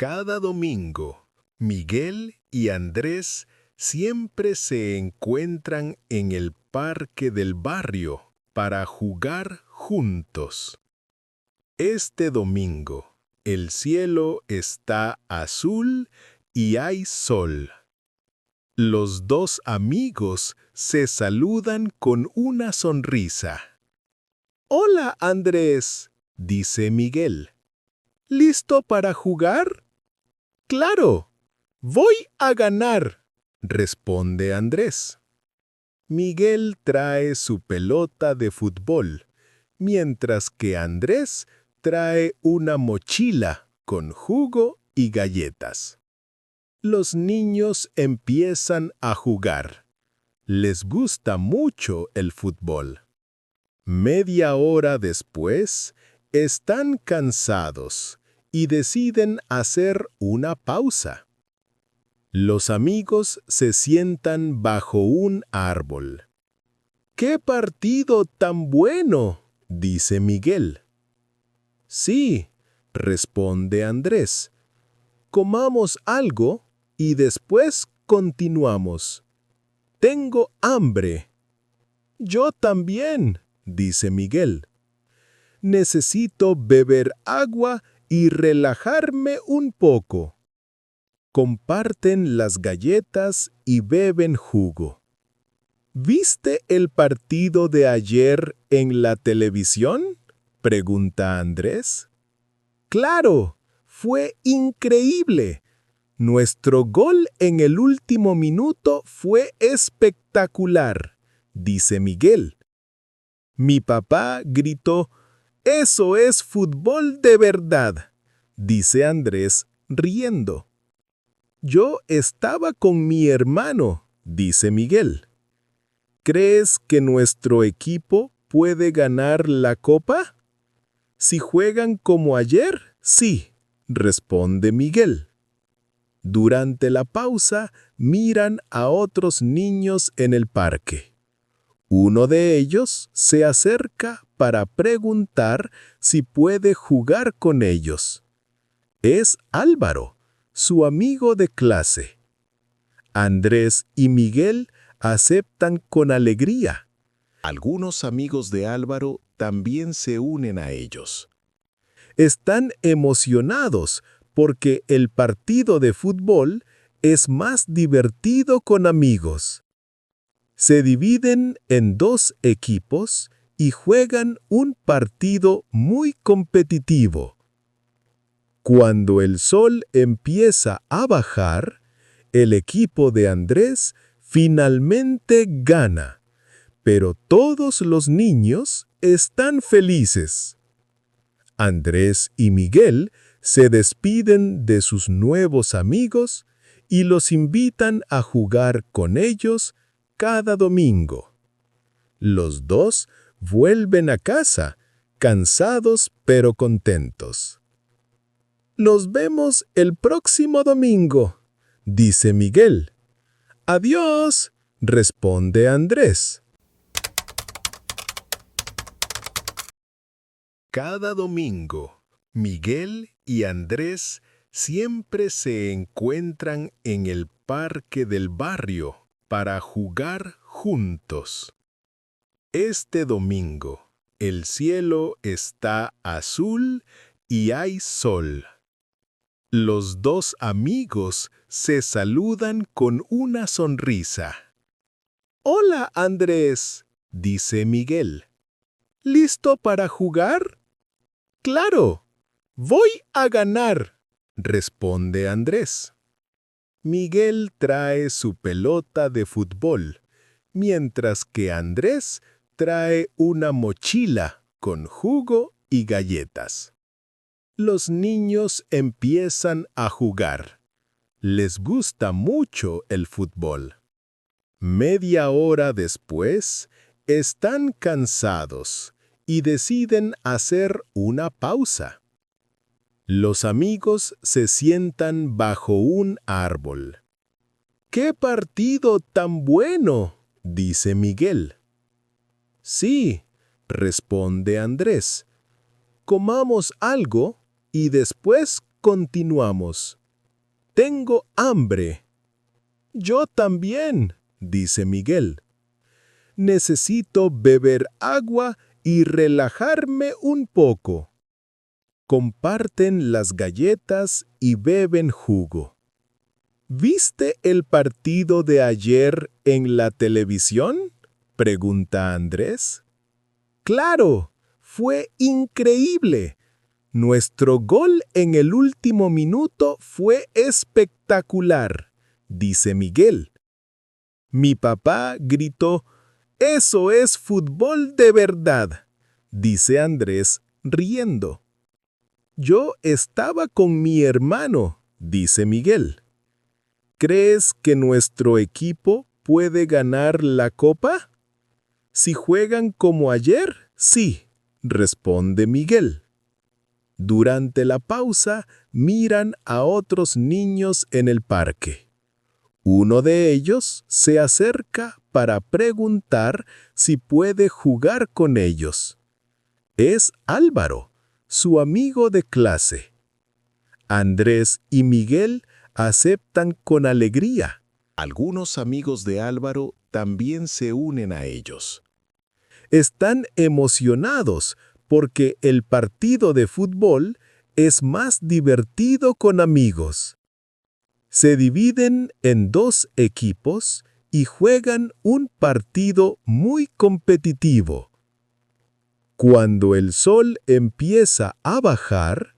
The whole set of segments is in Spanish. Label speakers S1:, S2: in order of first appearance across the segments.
S1: Cada domingo, Miguel y Andrés siempre se encuentran en el parque del barrio para jugar juntos. Este domingo, el cielo está azul y hay sol. Los dos amigos se saludan con una sonrisa. «Hola, Andrés», dice Miguel. «¿Listo para jugar?» «Claro, voy a ganar», responde Andrés. Miguel trae su pelota de fútbol, mientras que Andrés trae una mochila con jugo y galletas. Los niños empiezan a jugar. Les gusta mucho el fútbol. Media hora después, están cansados y deciden hacer una pausa. Los amigos se sientan bajo un árbol. «¡Qué partido tan bueno!», dice Miguel. «Sí», responde Andrés. «Comamos algo y después continuamos. Tengo hambre». «Yo también», dice Miguel. «Necesito beber agua y relajarme un poco». Comparten las galletas y beben jugo. «¿Viste el partido de ayer en la televisión?», pregunta Andrés. «Claro, fue increíble. Nuestro gol en el último minuto fue espectacular», dice Miguel. «Mi papá gritó, «¡Eso es fútbol de verdad!», dice Andrés, riendo. «Yo estaba con mi hermano», dice Miguel. «¿Crees que nuestro equipo puede ganar la copa?» «Si juegan como ayer, sí», responde Miguel. Durante la pausa, miran a otros niños en el parque. Uno de ellos se acerca para preguntar si puede jugar con ellos. Es Álvaro, su amigo de clase. Andrés y Miguel aceptan con alegría. Algunos amigos de Álvaro también se unen a ellos. Están emocionados porque el partido de fútbol es más divertido con amigos. Se dividen en dos equipos y juegan un partido muy competitivo. Cuando el sol empieza a bajar, el equipo de Andrés finalmente gana, pero todos los niños están felices. Andrés y Miguel se despiden de sus nuevos amigos y los invitan a jugar con ellos cada domingo. Los dos vuelven a casa, cansados pero contentos. «Nos vemos el próximo domingo», dice Miguel. «Adiós», responde Andrés. Cada domingo, Miguel y Andrés siempre se encuentran en el parque del barrio para jugar juntos. Este domingo, el cielo está azul y hay sol. Los dos amigos se saludan con una sonrisa. «Hola, Andrés», dice Miguel. «¿Listo para jugar?» «Claro, voy a ganar», responde Andrés. Miguel trae su pelota de fútbol, mientras que Andrés trae una mochila con jugo y galletas. Los niños empiezan a jugar. Les gusta mucho el fútbol. Media hora después, están cansados y deciden hacer una pausa. Los amigos se sientan bajo un árbol. «¡Qué partido tan bueno!», dice Miguel. «Sí», responde Andrés. «Comamos algo y después continuamos. Tengo hambre. Yo también, dice Miguel. Necesito beber agua y relajarme un poco. Comparten las galletas y beben jugo. ¿Viste el partido de ayer en la televisión?, pregunta Andrés. ¡Claro! Fue increíble. Nuestro gol en el último minuto fue espectacular, dice Miguel. Mi papá gritó: «¡Eso es fútbol de verdad!», dice Andrés, riendo. Yo estaba con mi hermano, dice Miguel. ¿Crees que nuestro equipo puede ganar la copa? Si juegan como ayer, sí, responde Miguel. Durante la pausa, miran a otros niños en el parque. Uno de ellos se acerca para preguntar si puede jugar con ellos. Es Álvaro, su amigo de clase. Andrés y Miguel aceptan con alegría. Algunos amigos de Álvaro también se unen a ellos. Están emocionados porque el partido de fútbol es más divertido con amigos. Se dividen en 2 equipos y juegan un partido muy competitivo. Cuando el sol empieza a bajar,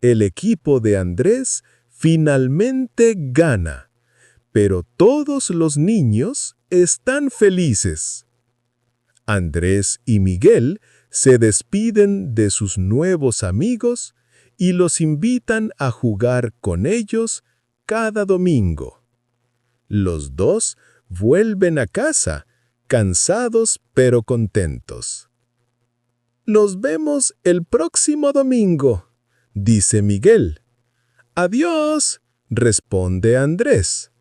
S1: el equipo de Andrés finalmente gana, pero todos los niños están felices. Andrés y Miguel se despiden de sus nuevos amigos y los invitan a jugar con ellos cada domingo. Los 2 vuelven a casa, cansados pero contentos. Nos vemos el próximo domingo, dice Miguel. Adiós, responde Andrés.